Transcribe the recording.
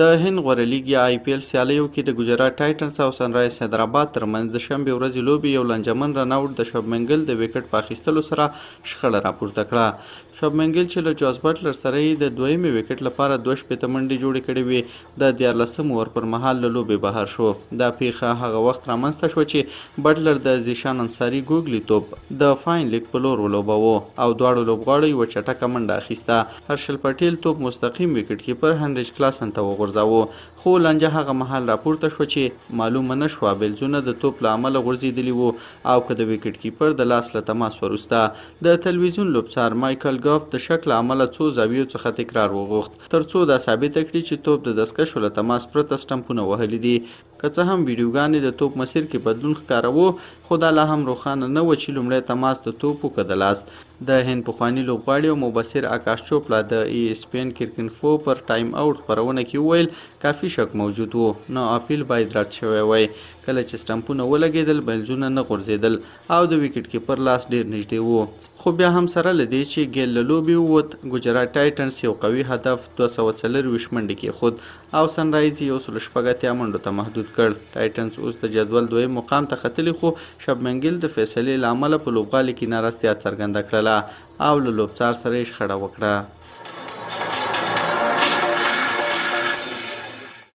د هند غوره لیګ یا IPL سیالیو کې د ګجرات ټایټنز او سنرایز حیدرآباد ترمنځ د شنبې ورځې لوبې یو لانجمن رناوټ د شبمن ګل د وکټ په اخیستلو سره شخړه راپورته کړه. شبمن ګل چې له جوز بټلر سره یې د دویمې وکټ لپاره 2 شپېته منډې جوړې کړې وې د 14 اوور پر مهال له لوبې بهر شو. دا پیښه هغه وخت رامنځته شوه چې بټلر د زیشان انصاري ګوګلي توپ د فاین لیګ په لور ولوباوه او دواړو لوبغاړو یوه چټکه منډه اخیسته. هرشل پټیل توپ مستقیم وکټ کیپر هنریچ کلاسن ته وغورځاوه، خو لانجه هغه مهال راپورته شوه چې معلومه نه شوه بیلزونه د توپ له امله غورځېدلي وو او که د وکټ کیپر د لاس له تماس وروسته د تلویزیون لوبڅار مایکل ګاف د شک له امله څو زاویو څخه تکرار وغوښت ترڅو دا ثابته کړي چې توپ د دستکشو له تماس پرته سټمپونه وهلي دي. که څه هم ویډیوګانې د توپ مسیر کې بدلون ښکاره خو دا لا هم روښانه نه و چې لومړی تماس د توپ و که د لاس. د هند پخواني لوبغاړي او مبصر آکاش چوپړا د ESPN کرکینفو پر ټایم اوټ خپرونه کې وویل کافي شک موجود و، نو اپیل باید رد شوی وای. کله چې سټمپونه ولګېدل بیلزونه نه غورځېدل او د وکټ کیپر لاس ډیر نږدې و. خو بیا هم سره له دې چې ګیل له لوبې ووت، ګجرات ټایټنز یو قوي هدف 240 منډې کېښود او سنرایز 180 منډو ته محدود کړ. ټایټنز اوس د جدول دویم مقام ته ختلي، خو شبمن ګل د فیصلې له امله په لوبغالي کې ناراضتیا څرګنده کړله او له لوبڅار سره یې شخړه وکړه.